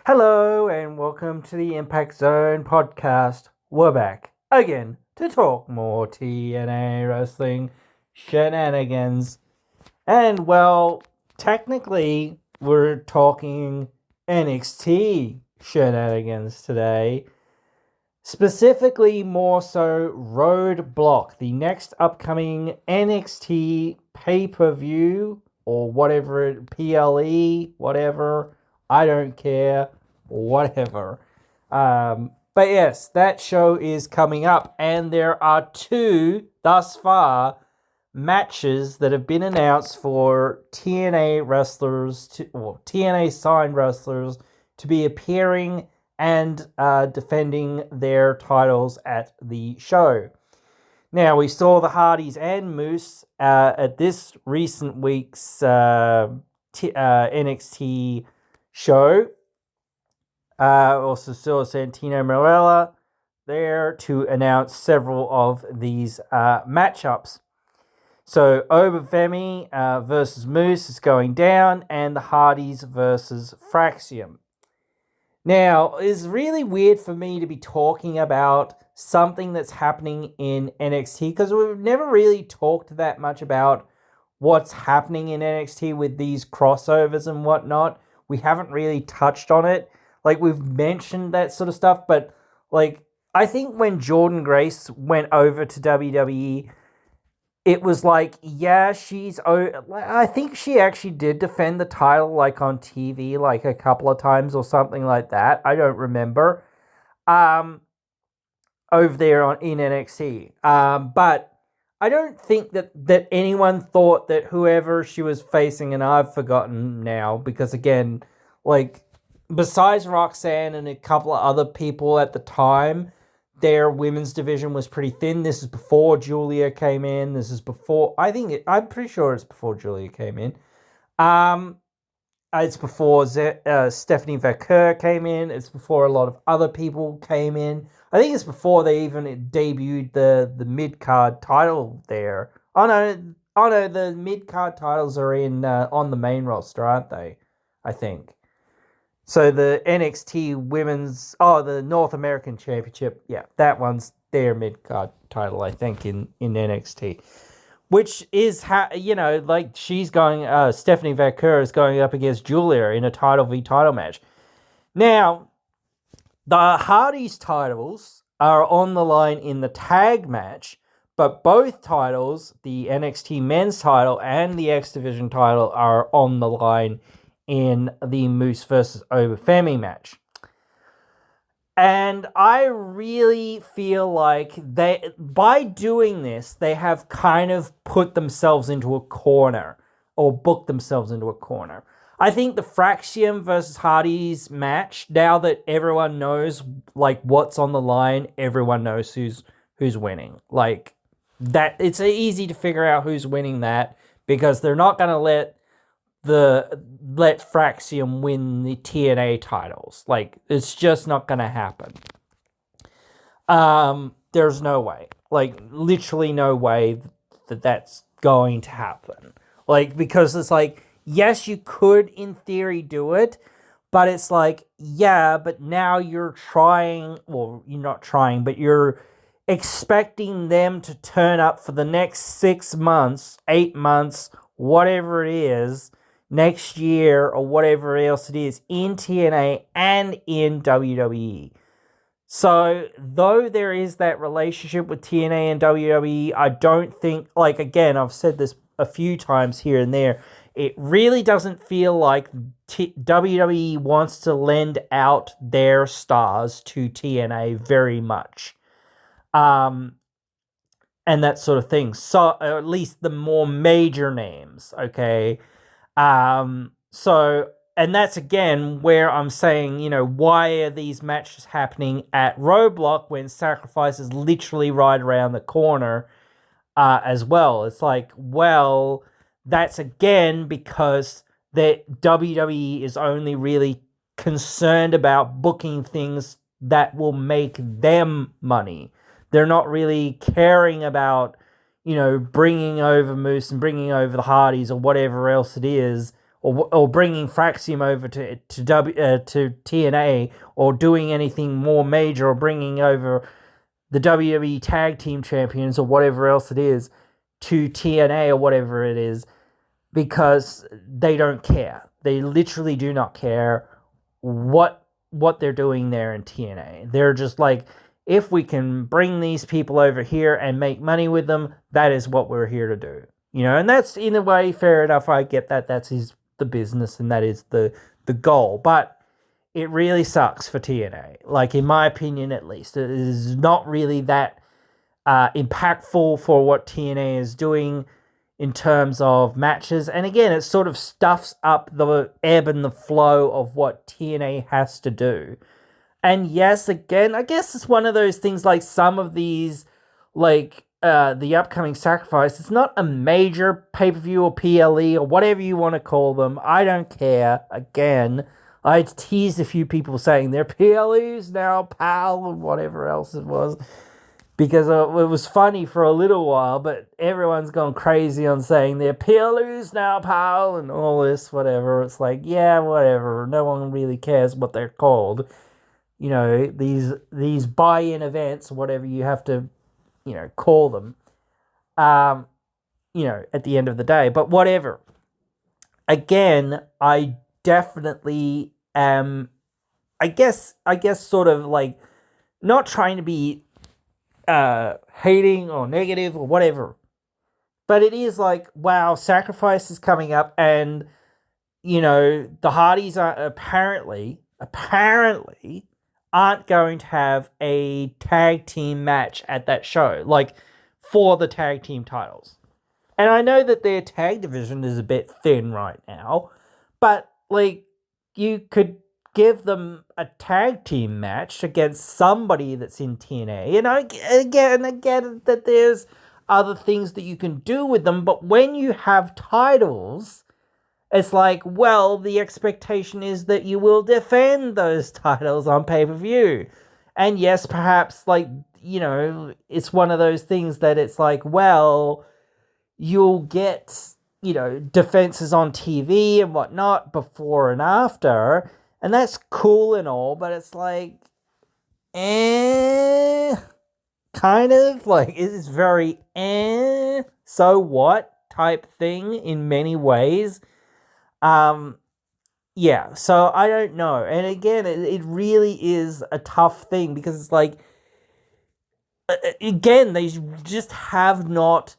Hello and welcome to the Impact Zone podcast. We're back again to talk more TNA wrestling shenanigans. And well, technically, we're talking NXT shenanigans today. Specifically, more so Roadblock, the next upcoming NXT pay-per-view or whatever, PLE, whatever. I don't care. Whatever. But yes, that show is coming up, and there are two, thus far, matches that have been announced for TNA wrestlers, TNA signed wrestlers, to be appearing and defending their titles at the show. Now, we saw the Hardys and Moose at this recent week's NXT show. Also saw Santino Marella there to announce several of these matchups. So, Obafemi versus Moose is going down, and the Hardys versus Fraxium. Now, it's really weird for me to be talking about something that's happening in NXT because we've never really talked that much about what's happening in NXT with these crossovers and whatnot. We haven't really touched on it. Like, we've mentioned that sort of stuff, but, like, I think when Jordynne Grace went over to WWE, it was like, yeah, I think she actually did defend the title, like, on TV, like, a couple of times or something like that. I don't remember. Over there in NXT. But I don't think that anyone thought that whoever she was facing, and I've forgotten now, because, again, like, besides Roxanne and a couple of other people at the time, their women's division was pretty thin. This is before Julia came in. This is before, I'm pretty sure it's before Julia came in. It's before Stephanie Vaquer came in. It's before a lot of other people came in. I think it's before they even debuted the mid-card title there. Oh no, the mid-card titles are in on the main roster, aren't they? I think. So the NXT Women's, the North American Championship, yeah, that one's their mid-card title, I think, in NXT. Which is, like, she's going, Stephanie Vaquer is going up against Julia in a title v title match. Now, the Hardys titles are on the line in the tag match, but both titles, the NXT men's title and the X Division title, are on the line in the Moose versus Obafemi match. And I really feel like by doing this, they have kind of put themselves into a corner, or booked themselves into a corner. I think the Fraxium versus Hardys match, now that everyone knows, like, what's on the line, everyone knows who's winning. Like, that, it's easy to figure out who's winning that, because they're not going to let Fraxium win the TNA titles. Like, it's just not gonna happen. There's no way. Like, literally no way that that's going to happen. Like, because it's like, yes, you could in theory do it, but it's like, yeah, but now you're trying, well, you're not trying, but you're expecting them to turn up for the next 6 months, 8 months, whatever it is, next year or whatever else it is, in TNA and in WWE. So, though there is that relationship with TNA and WWE, I don't think, like, again, I've said this a few times here and there, it really doesn't feel like WWE wants to lend out their stars to TNA very much. And that sort of thing. So, at least the more major names, okay? So, and that's again where I'm saying, why are these matches happening at Roadblock when Sacrifice is literally right around the corner as well? It's like, well, that's again because the WWE is only really concerned about booking things that will make them money. They're not really caring about bringing over Moose and bringing over the Hardys or whatever else it is, or bringing Fraxium over to TNA, or doing anything more major, or bringing over the WWE Tag Team Champions or whatever else it is to TNA or whatever it is, because they don't care. They literally do not care what they're doing there in TNA. They're just like, if we can bring these people over here and make money with them, that is what we're here to do. And that's, in a way, fair enough. I get that. That's the business, and that is the goal. But it really sucks for TNA. Like, in my opinion, at least, it is not really that impactful for what TNA is doing in terms of matches. And again, it sort of stuffs up the ebb and the flow of what TNA has to do. And yes, again, I guess it's one of those things, like some of these, like the upcoming Sacrifice, it's not a major pay-per-view or PLE or whatever you want to call them. I don't care. Again, I teased a few people saying they're PLEs now, pal, and whatever else it was, because it was funny for a little while, but everyone's gone crazy on saying they're PLEs now, pal, and all this, whatever. It's like, yeah, whatever. No one really cares what they're called. These buy-in events, whatever you have to, call them, at the end of the day. But whatever. Again, I definitely am, I guess sort of like, not trying to be hating or negative or whatever. But it is like, wow, Sacrifice is coming up, and, the Hardys are apparently aren't going to have a tag team match at that show, like, for the tag team titles. And I know that their tag division is a bit thin right now, but, like, you could give them a tag team match against somebody that's in TNA. And I get that there's other things that you can do with them, but when you have titles, it's like, well, the expectation is that you will defend those titles on pay-per-view. And yes, perhaps, like, it's one of those things that it's like, well, you'll get, defenses on TV and whatnot before and after, and that's cool and all, but it's like, kind of, like, it's very so what type thing in many ways. Yeah, so I don't know. And again, it really is a tough thing, because it's like, again, they just have not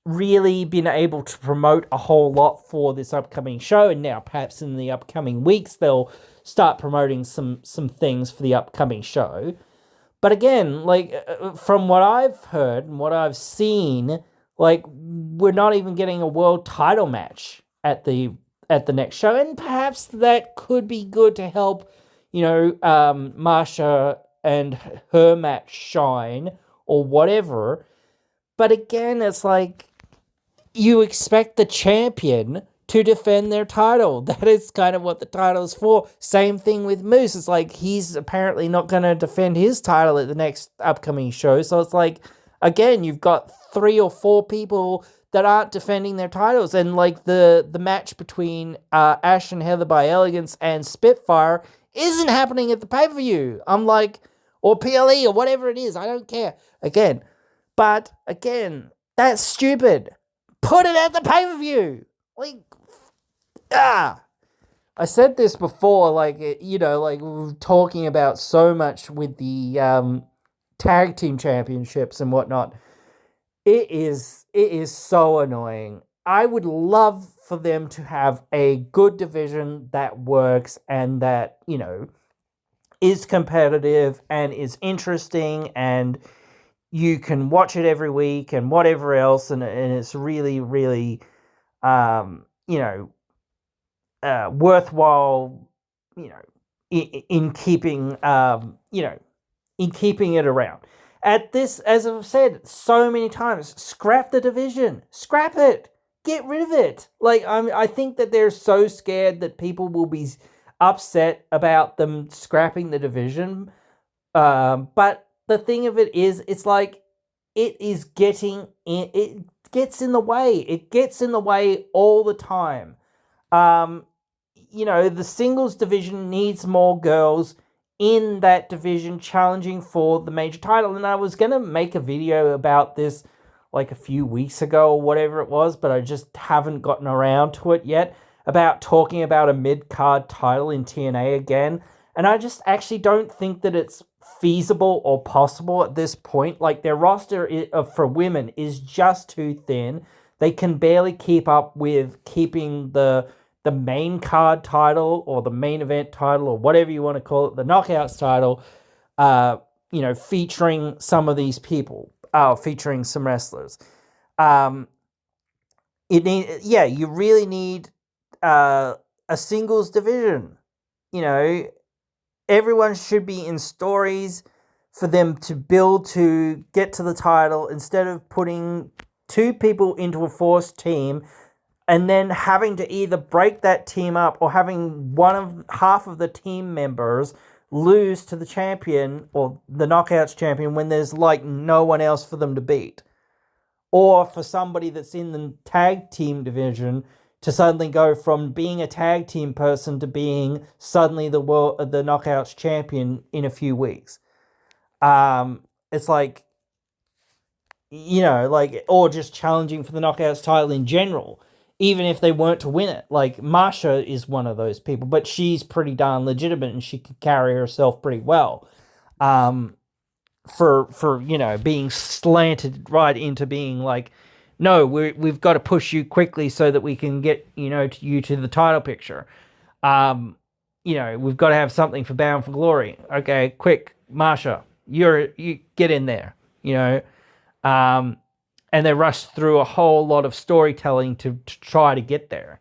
really been able to promote a whole lot for this upcoming show. And now perhaps in the upcoming weeks, they'll start promoting some things for the upcoming show. But again, like, from what I've heard and what I've seen, like, we're not even getting a world title match at the next show, and perhaps that could be good to help, Marsha and her match shine or whatever. But again, it's like, you expect the champion to defend their title. That is kind of what the title is for. Same thing with Moose. It's like, he's apparently not going to defend his title at the next upcoming show. So it's like, again, you've got 3 or 4 people that aren't defending their titles. And like the match between Ash and Heather by Elegance and Spitfire isn't happening at the pay-per-view. I'm like, or PLE or whatever it is. I don't care. Again. But again, that's stupid. Put it at the pay-per-view. Like, I said this before, like, like, we were talking about so much with the tag team championships and whatnot. It is so annoying. I would love for them to have a good division that works and that, is competitive and is interesting, and you can watch it every week and whatever else, and it's really, really, worthwhile, in keeping, in keeping it around. At this, as I've said so many times, scrap the division. Scrap it. Get rid of it. Like, I think that they're so scared that people will be upset about them scrapping the division. But the thing of it is, it's like, it is getting in. gets in the way. It gets in the way all the time. The singles division needs more girls in that division challenging for the major title. And I was going to make a video about this like a few weeks ago or whatever it was, but I just haven't gotten around to it yet, about talking about a mid-card title in TNA again. And I just actually don't think that it's feasible or possible at this point. Like, their roster for women is just too thin. They can barely keep up with keeping the main card title or the main event title or whatever you want to call it, the Knockouts title, featuring some of these people, featuring some wrestlers. You really need a singles division. Everyone should be in stories for them to build to get to the title, instead of putting two people into a forced team and then having to either break that team up or having half of the team members lose to the champion or the Knockouts champion when there's like no one else for them to beat. Or for somebody that's in the tag team division to suddenly go from being a tag team person to being suddenly the Knockouts champion in a few weeks. It's like, or just challenging for the Knockouts title in general, even if they weren't to win it. Like, Marsha is one of those people, but she's pretty darn legitimate and she could carry herself pretty well. For being slanted right into being like, no, we've got to push you quickly so that we can get, you to the title picture. We've got to have something for Bound for Glory. Okay, quick, Marsha, you get in there, and they rushed through a whole lot of storytelling to try to get there,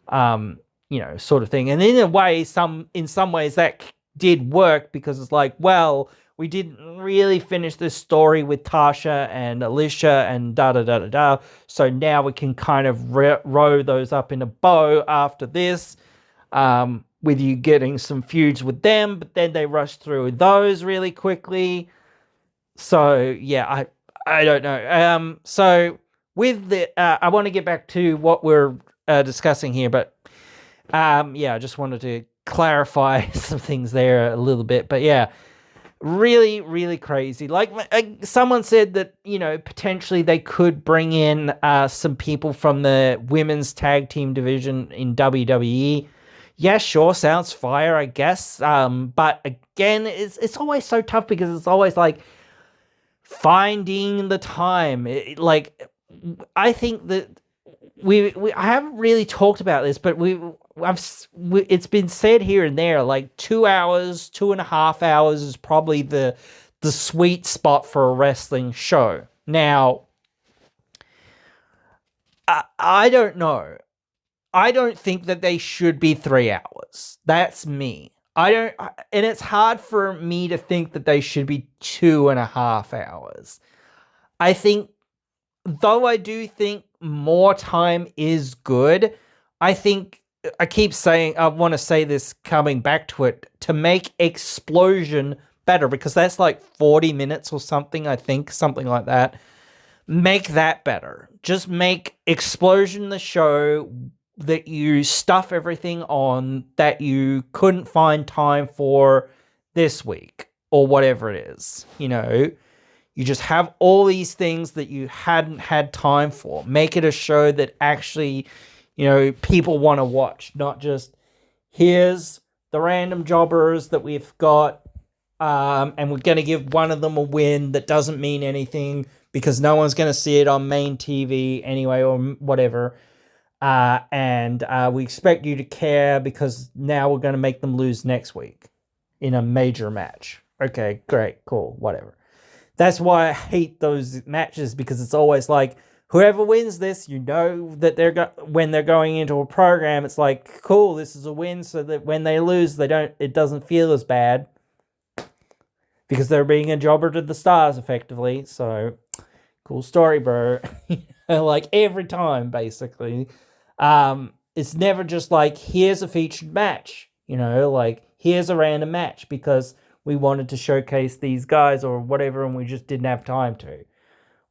sort of thing. And in a way, in some ways that did work, because it's like, well, we didn't really finish this story with Tasha and Alicia and da-da-da-da-da, so now we can kind of row those up in a bow after this, with you getting some feuds with them, but then they rushed through those really quickly. So, yeah, I don't know. So, with the... I want to get back to what we're discussing here, but, I just wanted to clarify some things there a little bit. But, yeah, really, really crazy. Like, someone said that, potentially they could bring in some people from the women's tag team division in WWE. Yeah, sure, sounds fire, I guess. But, again, it's always so tough, because it's always like finding the time. I think that I haven't really talked about this, but it's been said here and there, like 2 hours, 2.5 hours is probably the sweet spot for a wrestling show. Now, I don't know. I don't think that they should be 3 hours. That's me. And it's hard for me to think that they should be 2.5 hours. I think, though I do think more time is good, I think, I keep saying, I want to say this coming back to it, to make Explosion better, because that's like 40 minutes or something, I think, something like that. Make that better. Just make Explosion the show that you stuff everything on that you couldn't find time for this week, or whatever it is. You just have all these things that you hadn't had time for. Make it a show that actually, people want to watch, not just, here's the random jobbers that we've got, and we're going to give one of them a win that doesn't mean anything because no one's going to see it on main TV anyway, or whatever. And we expect you to care because now we're going to make them lose next week in a major match. Okay, great, cool, whatever. That's why I hate those matches, because it's always like, whoever wins this, that when they're going into a program, it's like, cool, this is a win, so that when they lose, it doesn't feel as bad, because they're being a jobber to the stars, effectively. So, cool story, bro. Like, every time, basically. It's never just like, here's a featured match, like, here's a random match because we wanted to showcase these guys or whatever, and we just didn't have time to.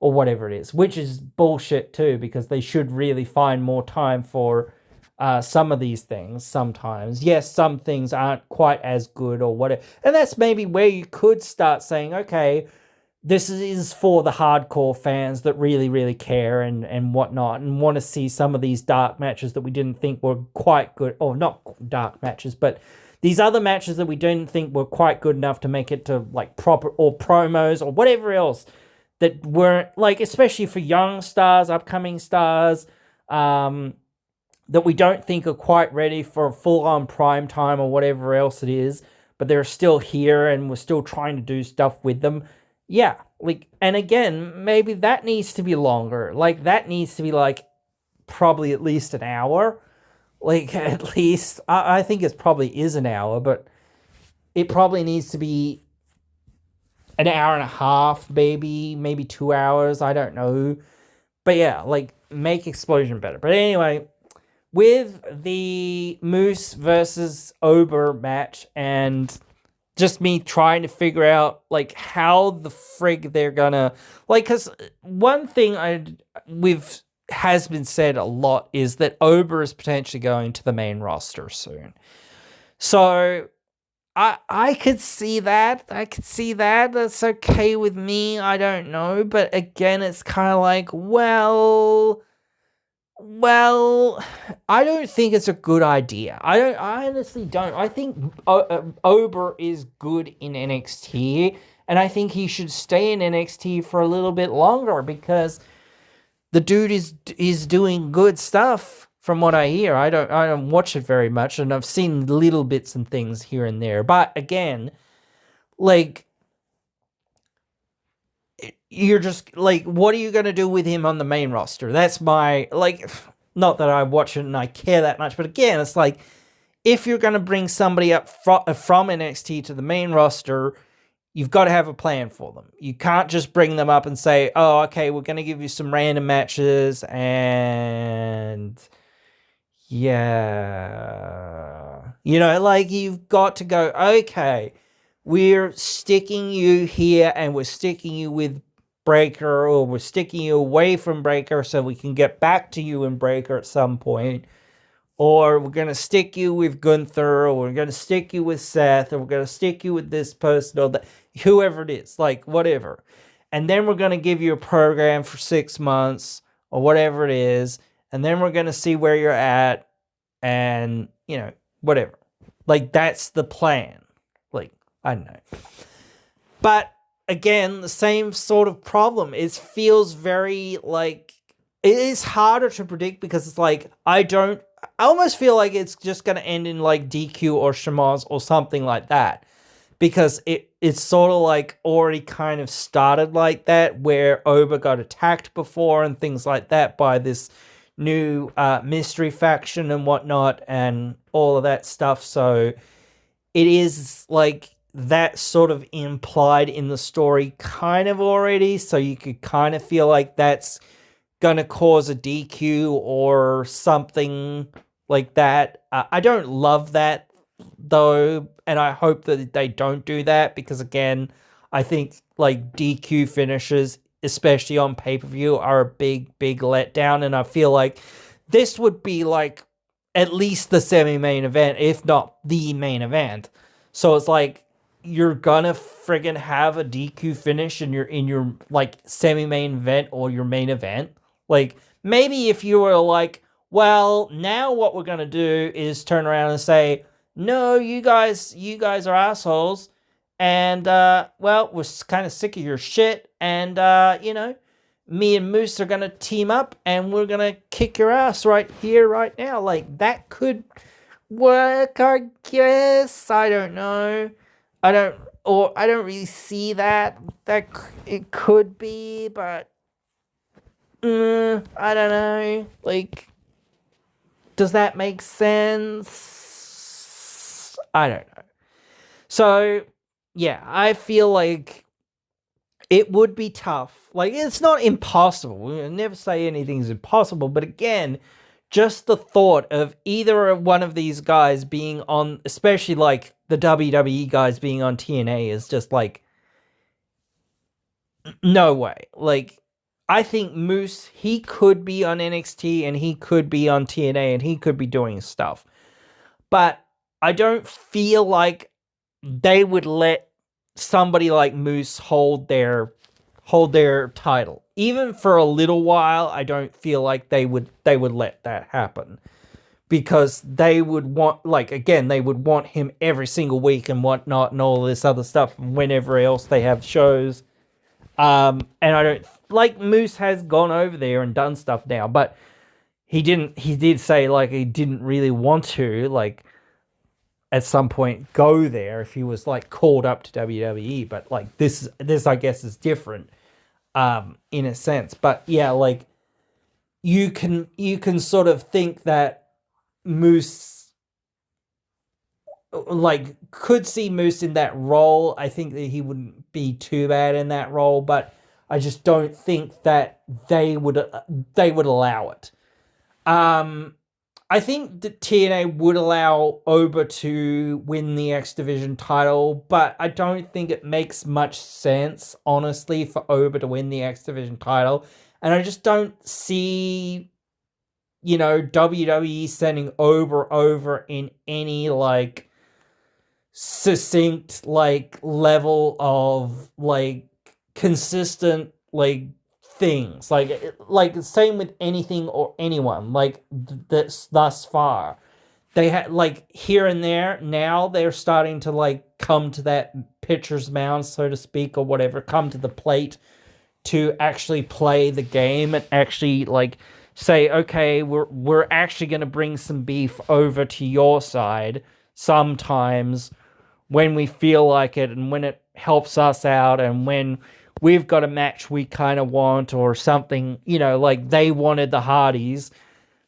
or whatever it is, which is bullshit too, because they should really find more time for some of these things sometimes. Yes, some things aren't quite as good or whatever. And that's maybe where you could start saying, okay, this is for the hardcore fans that really, really care and whatnot, and want to see some of these dark matches that we didn't think were quite good, or not dark matches, but these other matches that we didn't think were quite good enough to make it to like proper, or promos or whatever else that weren't, like, especially for young stars, upcoming stars, that we don't think are quite ready for full-on prime time or whatever else it is, but they're still here and we're still trying to do stuff with them. Yeah, like, and again, maybe that needs to be longer. Like, that needs to be, like, probably at least an hour. Like, at least, I think it probably is an hour, but it probably needs to be an hour and a half, maybe 2 hours, I don't know. But yeah, like, make Explosion better. But anyway, with the Moose versus Ober match, and just me trying to figure out, like, how the frig they're gonna, like, because one thing has been said a lot is that Ober is potentially going to the main roster soon. So I could see that. That's okay with me. I don't know. But again, it's kind of like, well, I don't think it's a good idea. I honestly don't. I think Ober is good in NXT, and I think he should stay in NXT for a little bit longer, because the dude is doing good stuff from what I hear. I don't watch it very much, and I've seen little bits and things here and there. But again, like, you're just like, what are you going to do with him on the main roster? That's my, like, not that I watch it and I care that much, but again, it's like, if you're going to bring somebody up from NXT to the main roster, you've got to have a plan for them. You can't just bring them up and say, oh, okay, we're going to give you some random matches, and yeah. You know, like, you've got to go, okay, we're sticking you here, and we're sticking you with Breaker, or we're sticking you away from Breaker so we can get back to you in Breaker at some point. Or we're going to stick you with Gunther, or we're going to stick you with Seth, or we're going to stick you with this person, or that, whoever it is, like, whatever. And then we're going to give you a program for 6 months, or whatever it is, and then we're going to see where you're at, and, you know, whatever. Like, that's the plan. Like, I don't know. But, again, the same sort of problem. It feels very, like, it is harder to predict, because it's like, I almost feel like it's just going to end in, like, DQ or Shimaz or something like that. Because it's sort of, like, already kind of started like that, where Ober got attacked before and things like that by this new mystery faction and whatnot and all of that stuff. So it is, like, that sort of implied in the story kind of already. So you could kind of feel like that's going to cause a DQ or something like that. I don't love that, though, and I hope that they don't do that, because, again, I think, like, DQ finishes, especially on pay-per-view, are a big, big letdown, and I feel like this would be, like, at least the semi-main event, if not the main event. So it's like, you're gonna friggin' have a DQ finish in your like, semi-main event or your main event. Like, maybe if you were like, well, now what we're gonna do is turn around and say, no, you guys are assholes, and, well, we're kind of sick of your shit, and, you know, me and Moose are gonna team up, and we're gonna kick your ass right here, right now. Like, that could work, I guess. I don't know. I don't really see that it could be, but I don't know. Like, does that make sense? I don't know. So, yeah, I feel like it would be tough. Like, it's not impossible. We never say anything's impossible, but again, just the thought of either one of these guys being on, especially, like, the WWE guys being on TNA, is just like, no way. Like, I think Moose, he could be on NXT and he could be on TNA and he could be doing stuff. But I don't feel like they would let somebody like Moose hold their title. Even for a little while, I don't feel like they would let that happen. Because they would want, like, again, they would want him every single week and whatnot and all this other stuff whenever else they have shows. And I don't, like, Moose has gone over there and done stuff now, but he did say, like, he didn't really want to, like, at some point go there if he was, like, called up to WWE, but, like, this I guess is different, in a sense. But yeah, like, you can sort of think that Moose, like, could see Moose in that role. I think that he wouldn't be too bad in that role, but I just don't think that they would allow it. I think that TNA would allow Oba to win the X Division title, but I don't think it makes much sense, honestly, for Oba to win the X Division title. And I just don't see, you know, WWE sending Oba over in any, like, succinct, like, level of, like, consistent, like, things. Like same with anything or anyone, like, that's thus far. They had, like, here and there, now they're starting to, like, come to that pitcher's mound, so to speak, or whatever, come to the plate to actually play the game and actually, like, say, okay, we're actually going to bring some beef over to your side sometimes when we feel like it and when it helps us out and when we've got a match we kind of want or something, you know, like they wanted the Hardys,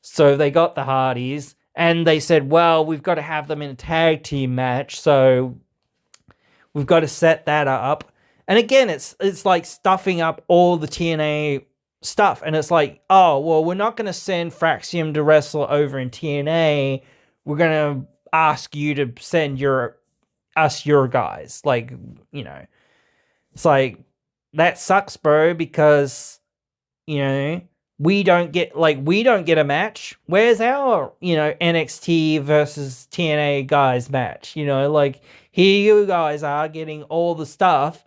so they got the Hardys, and they said, well, we've got to have them in a tag team match, so we've got to set that up. And again, it's like stuffing up all the TNA stuff, and it's like, oh, well, we're not going to send Fraxium to wrestle over in TNA. We're going to ask you to send your guys. Like, you know, it's like, that sucks, bro, because, you know, we don't get a match. Where's our, you know, NXT versus TNA guys match? You know, like, here you guys are getting all the stuff,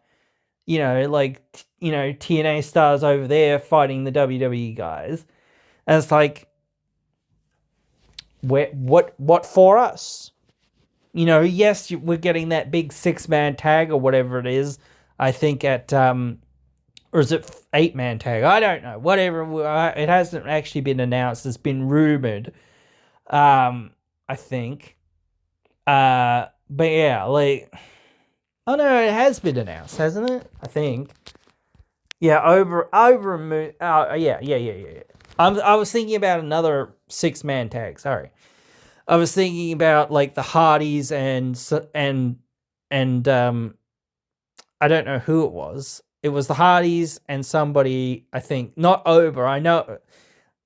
you know, like, you know, TNA stars over there fighting the WWE guys. And it's like, what for us? You know, yes, we're getting that big 6-man tag or whatever it is, I think at, or is it 8-man tag? I don't know. Whatever. It hasn't actually been announced. It's been rumored, I think. But yeah, like, oh no, it has been announced, hasn't it? I think. Yeah, over Moon. Oh, yeah. I was thinking about another 6-man tag. Sorry, I was thinking about, like, the Hardys and I don't know who it was. It was the Hardys and somebody, I think, not Oba. I know,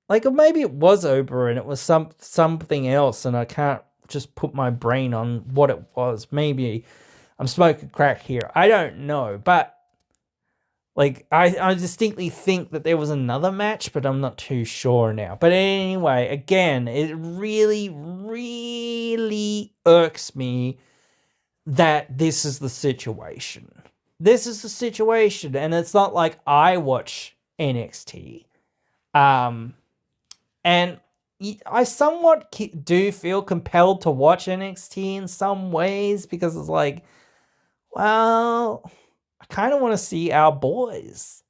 like, or maybe it was Oba and it was something else, and I can't just put my brain on what it was. Maybe I'm smoking crack here. I don't know, but, like, I distinctly think that there was another match, but I'm not too sure now. But anyway, again, it really, really irks me that this is the situation. This is the situation, and it's not like I watch NXT. And I somewhat do feel compelled to watch NXT in some ways, because it's like, well, I kind of want to see our boys.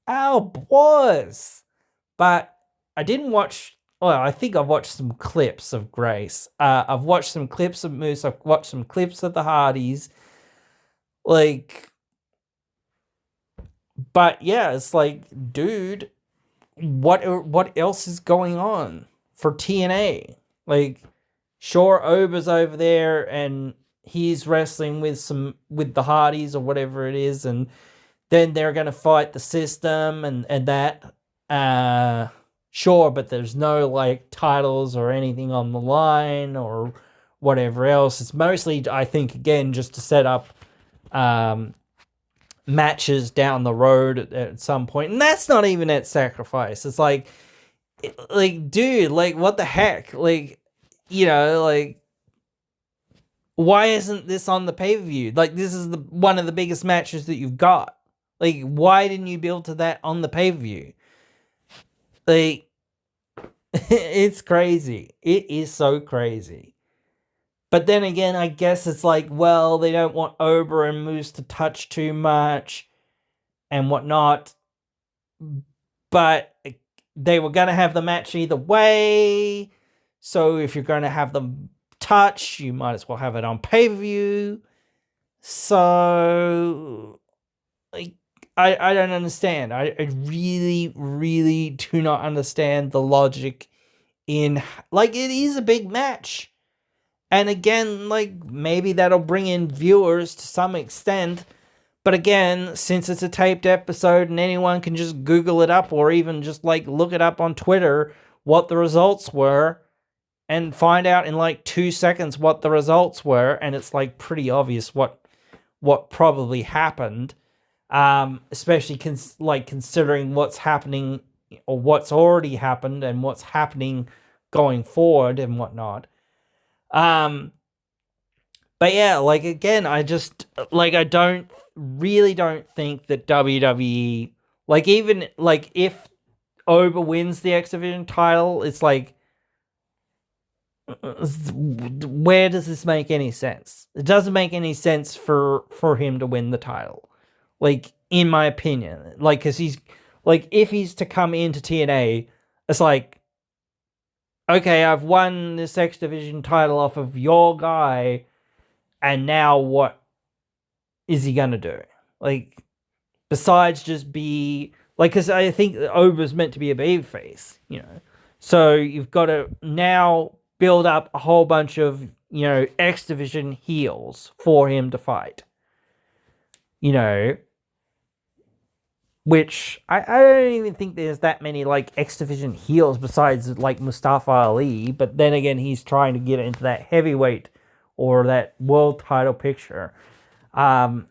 But I didn't watch, well, I think I've watched some clips of Grace. I've watched some clips of Moose. I've watched some clips of the Hardys. Like, but yeah, it's like, dude, what else is going on for TNA? Like, sure, Oba's over there and he's wrestling with the Hardys or whatever it is, and then they're gonna fight the system and that. Sure, but there's no, like, titles or anything on the line or whatever else. It's mostly, I think, again, just to set up matches down the road at some point, and that's not even at Sacrifice. It's like, dude, like, what the heck, like, like, why isn't this on the pay-per-view? Like, this is one of the biggest matches that you've got. Like, why didn't you build to that on the pay-per-view? Like, it's crazy. It is so crazy. But then again, I guess it's like, well, they don't want Ober and Moose to touch too much and whatnot. But they were going to have the match either way. So if you're going to have them touch, you might as well have it on pay-per-view. So, like, I don't understand. I really, really do not understand the logic in, like, it is a big match. And again, like, maybe that'll bring in viewers to some extent. But again, since it's a taped episode and anyone can just Google it up or even just, like, look it up on Twitter what the results were and find out in, like, 2 seconds what the results were. And it's, like, pretty obvious what probably happened. Especially considering what's happening or what's already happened and what's happening going forward and whatnot. But yeah, like, again, I just, like, I don't think that WWE, like, even, like, if Ober wins the X Division title, it's like, where does this make any sense? It doesn't make any sense for him to win the title, like, in my opinion. Like, because he's, like, if he's to come into TNA, it's like, okay, I've won this X Division title off of your guy, and now what is he gonna do? Like, besides just be, like, because I think Ober's meant to be a babyface, so you've got to now build up a whole bunch of, X Division heels for him to fight, which I don't even think there's that many, like, X Division heels besides, like, Mustafa Ali. But then again, he's trying to get into that heavyweight or that world title picture. So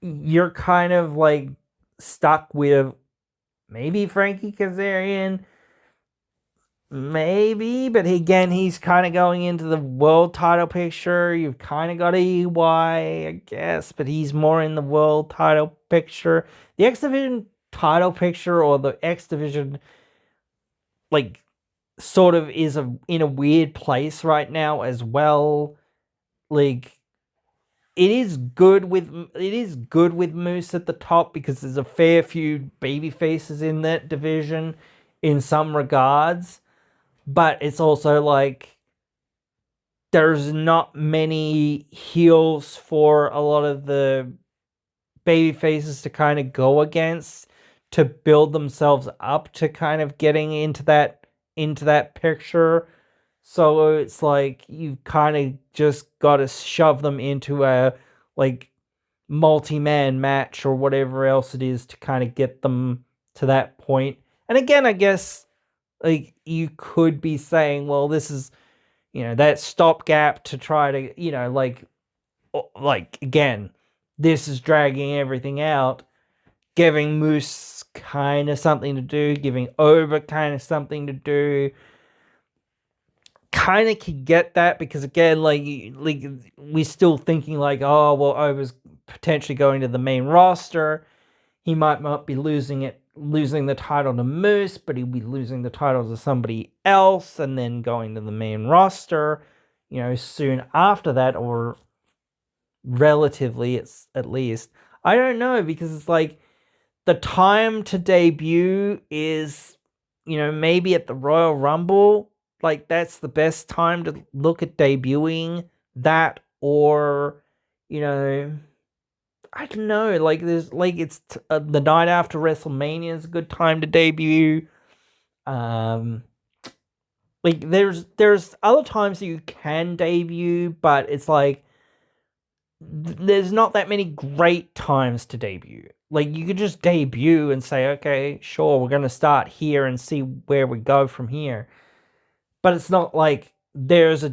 you're kind of, like, stuck with maybe Frankie Kazarian, maybe, but again, he's kind of going into the world title picture. You've kind of got EY, I guess, but he's more in the world title picture. The X Division title picture, or the X Division, like, sort of is in a weird place right now as well. Like, it is good with Moose at the top because there's a fair few baby faces in that division in some regards. But it's also like there's not many heels for a lot of the baby faces to kind of go against to build themselves up to kind of getting into that picture. So it's like you've kind of just got to shove them into a, like, multi-man match or whatever else it is to kind of get them to that point. And again, I guess, like, you could be saying, well, this is, that stopgap to try to, like, again, this is dragging everything out, giving Moose kind of something to do, giving Ober kind of something to do. Kind of can get that because, again, like, we're still thinking, like, oh, well, Ober's potentially going to the main roster. He might not be losing the title to Moose, but he'll be losing the title to somebody else and then going to the main roster, soon after that, or relatively, it's at least. I don't know, because it's like the time to debut is, maybe at the Royal Rumble. Like, that's the best time to look at debuting that, or, I don't know, like, there's, like, it's the night after WrestleMania is a good time to debut. Like, there's other times that you can debut, but it's like there's not that many great times to debut. Like, you could just debut and say, okay, sure, we're gonna start here and see where we go from here. But it's not like there's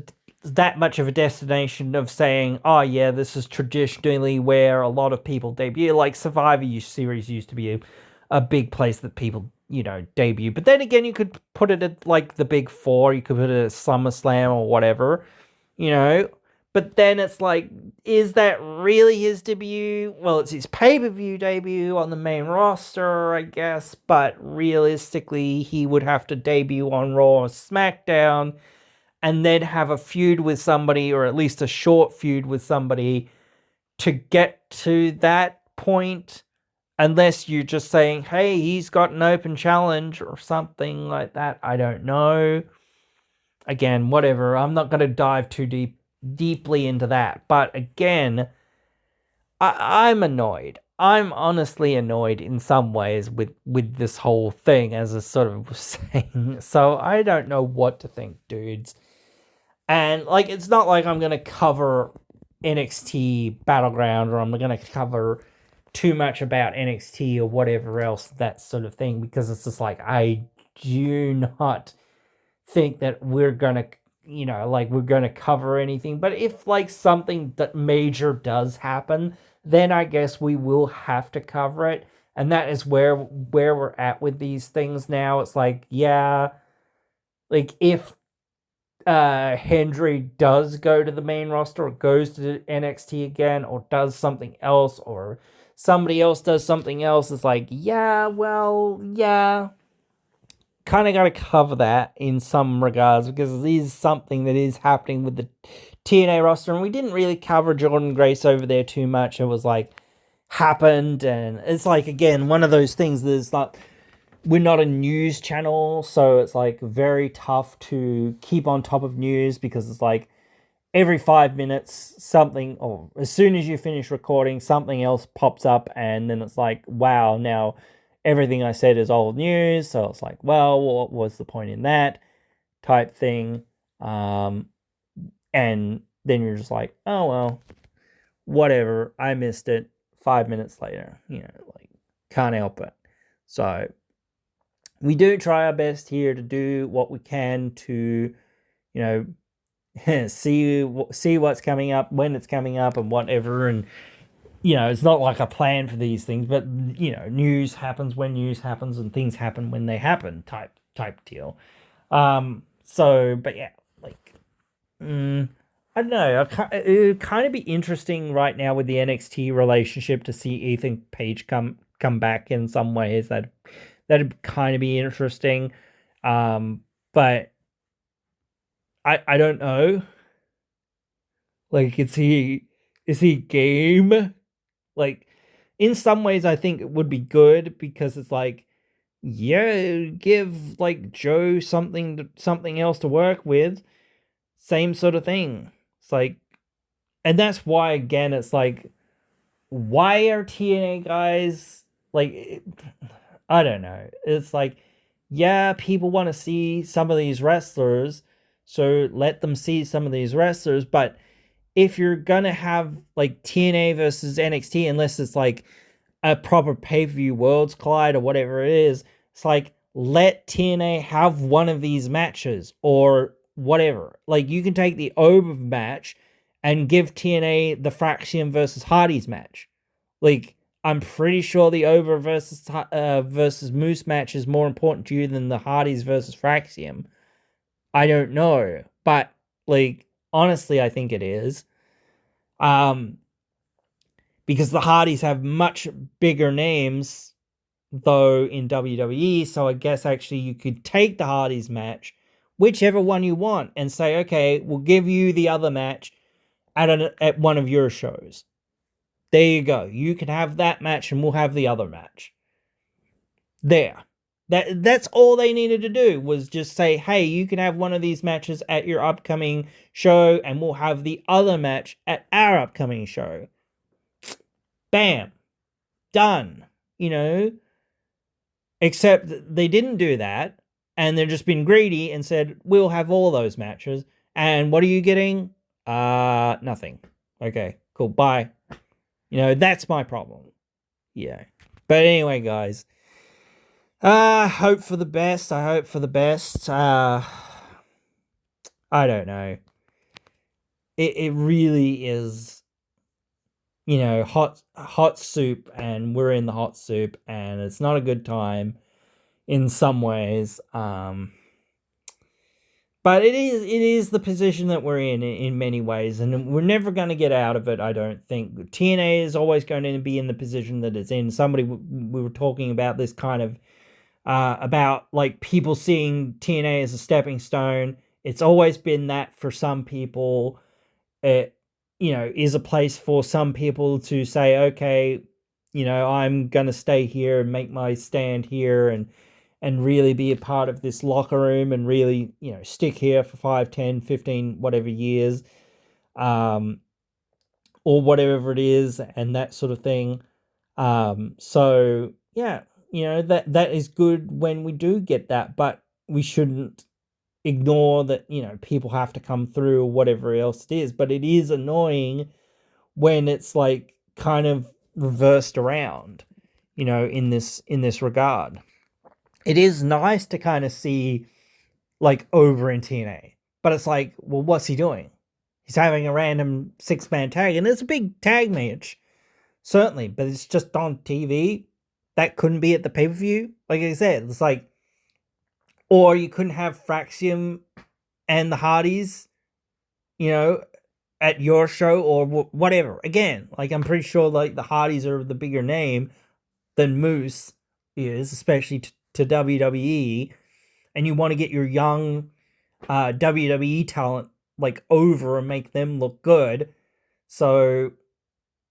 that much of a destination of saying, oh yeah, this is traditionally where a lot of people debut. Like Survivor Series used to be a big place that people, debut. But then again, you could put it at like the Big Four. You could put it at SummerSlam or whatever, you know. But then it's like, is that really his debut? Well, it's his pay-per-view debut on the main roster, I guess. But realistically, he would have to debut on Raw or SmackDown and then have a feud with somebody, or at least a short feud with somebody, to get to that point. Unless you're just saying, hey, he's got an open challenge or something like that. I don't know. Again, whatever. I'm not going to dive too deeply into that. But again, I'm annoyed. I'm honestly annoyed in some ways with this whole thing, as I sort of was saying. So I don't know what to think, dudes. And, like, it's not like I'm going to cover NXT Battleground, or I'm going to cover too much about NXT or whatever else, that sort of thing, because it's just like, I do not think that we're going to, we're going to cover anything. But if, like, something that major does happen, then I guess we will have to cover it. And that is where we're at with these things now. It's like, yeah, like, if Hendry does go to the main roster, or goes to NXT again, or does something else, or somebody else does something else, it's like, yeah, well, yeah, kind of got to cover that in some regards, because it is something that is happening with the TNA roster, and we didn't really cover Jordan Grace over there too much. It was like, happened, and it's like, again, one of those things that's not, we're not a news channel, so it's like very tough to keep on top of news, because it's like every 5 minutes something, or as soon as you finish recording, something else pops up, and then it's like, wow, now everything I said is old news. So it's like, well, what was the point in that type thing? And then you're just like, oh well, whatever, I missed it 5 minutes later, like, can't help it. So we do try our best here to do what we can to, see what's coming up, when it's coming up, and whatever. And, it's not like a plan for these things, but, news happens when news happens, and things happen when they happen type deal. So, but yeah, like, I don't know. It would kind of be interesting right now with the NXT relationship to see Ethan Page come back in some ways. That'd kind of be interesting. But I don't know. Like, is he game? Like, in some ways, I think it would be good, because it's like, yeah, give like Joe something else to work with. Same sort of thing. It's like, and that's why, again, it's like, why are TNA guys like? I don't know. It's like, yeah, people want to see some of these wrestlers, so let them see some of these wrestlers. But if you're gonna have like TNA versus NXT, unless it's like a proper pay-per-view Worlds Collide or whatever it is, it's like, let TNA have one of these matches or whatever. Like, you can take the Ober match and give TNA the Fraxium versus Hardys match. Like, I'm pretty sure the Over versus Moose match is more important to you than the Hardys versus Fraxium. I don't know, but like, honestly, I think it is. Because the Hardys have much bigger names, though, in WWE. So I guess actually you could take the Hardys match, whichever one you want, and say, okay, we'll give you the other match at one of your shows. There you go. You can have that match, and we'll have the other match. There. That's all they needed to do, was just say, hey, you can have one of these matches at your upcoming show, and we'll have the other match at our upcoming show. Bam. Done. Except they didn't do that, and they're just been greedy and said, we'll have all those matches. And what are you getting? Nothing. Okay, cool. Bye. That's my problem. Yeah. But anyway, guys, hope for the best. I hope for the best. I don't know. it really is, hot soup, and we're in the hot soup, and it's not a good time in some ways. But it is the position that we're in many ways, and we're never going to get out of it, I don't think. TNA is always going to be in the position that it's in. We were talking about this kind of, about like people seeing TNA as a stepping stone. It's always been that for some people. It, is a place for some people to say, okay, I'm going to stay here and make my stand here, and really be a part of this locker room, and really, stick here for 5, 10, 15, whatever years, or whatever it is, and that sort of thing. So yeah, that is good when we do get that, but we shouldn't ignore that, people have to come through or whatever else it is. But it is annoying when it's like kind of reversed around, in this regard. It is nice to kind of see like over in TNA, but it's like, well, what's he doing? He's having a random 6-man tag, and it's a big tag match, certainly, but it's just on TV. That couldn't be at the pay-per-view. Like I said, it's like, or you couldn't have Fraxium and the Hardys, at your show, or whatever. Again, like, I'm pretty sure like the Hardys are the bigger name than Moose is, especially to WWE, and you want to get your young WWE talent like over and make them look good. So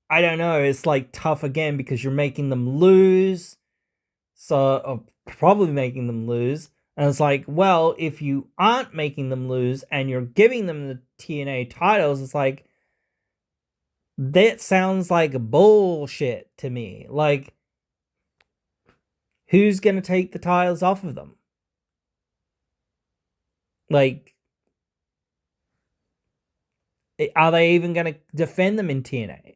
I don't know, it's like tough again because you're making them lose. So probably making them lose. And it's like, well, if you aren't making them lose and you're giving them the TNA titles, it's like, that sounds like bullshit to me. Like, who's going to take the titles off of them? Like, are they even going to defend them in TNA?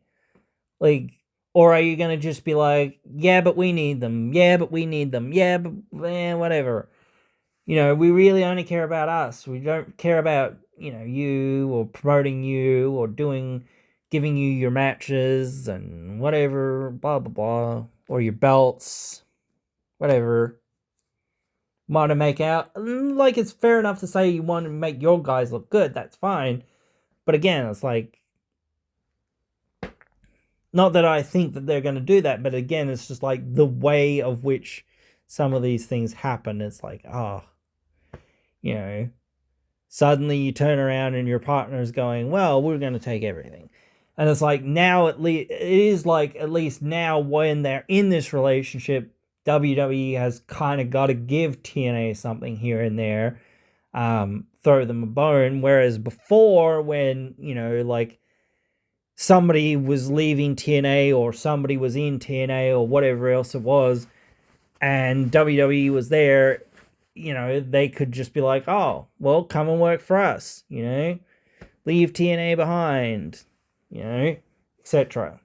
Like, or are you going to just be like, yeah, but we need them. Yeah, but we need them. Yeah, but whatever. We really only care about us. We don't care about, you, or promoting you, or giving you your matches and whatever, blah, blah, blah, or your belts, whatever. Want to make out, like, it's fair enough to say you want to make your guys look good. That's fine. But again, it's like, not that I think that they're going to do that, but again, it's just like the way of which some of these things happen. It's like, suddenly you turn around and your partner's going, well, we're going to take everything. And it's like, now at least, it is like, at least now when they're in this relationship, WWE has kind of got to give TNA something here and there, throw them a bone. Whereas before, when, like, somebody was leaving TNA or somebody was in TNA or whatever else it was, and WWE was there, they could just be like, oh, well, come and work for us, leave TNA behind, etc.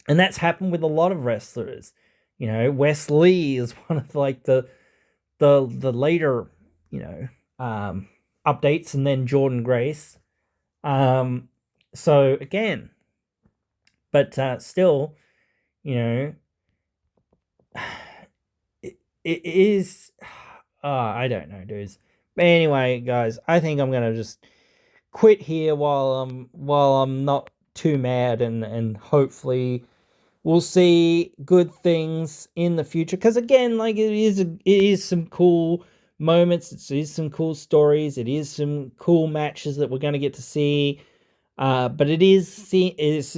And that's happened with a lot of wrestlers. Wes Lee is one of like the later, updates, and then Jordan Grace. So again, but still, it is. I don't know, dudes. But anyway, guys, I think I'm gonna just quit here while I'm not too mad, and hopefully we'll see good things in the future. Because again, like, it is some cool moments. It is some cool stories. It is some cool matches that we're gonna get to see. But it is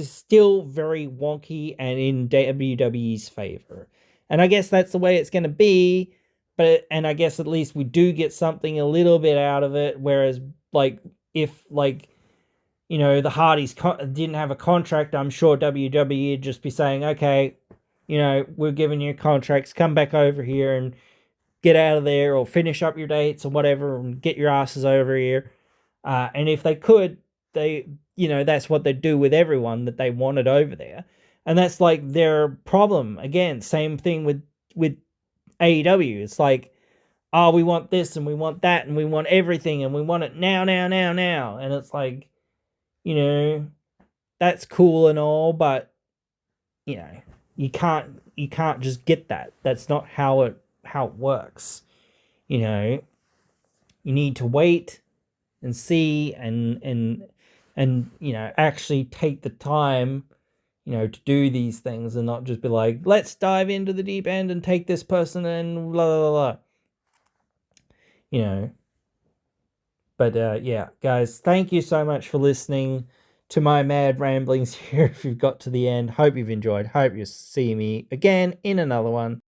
still very wonky and in WWE's favor. And I guess that's the way it's going to be. And I guess at least we do get something a little bit out of it. Whereas, like, if, like, the Hardys didn't have a contract, I'm sure WWE would just be saying, okay, we're giving you contracts, come back over here and get out of there, or finish up your dates or whatever, and get your asses over here. And if they could, that's what they do with everyone that they wanted over there. And that's like their problem. Again, same thing with AEW. It's like, oh, we want this and we want that and we want everything and we want it now. And it's like, you know, that's cool and all, but you know, you can't just get that. That's not how it works. You know, you need to wait and see and you know, actually take the time, you know, to do these things and not just be like, let's dive into the deep end and take this person and blah blah blah. You know. But yeah, guys, thank you so much for listening to my mad ramblings here. If you've got to the end, hope you've enjoyed. Hope you see me again in another one.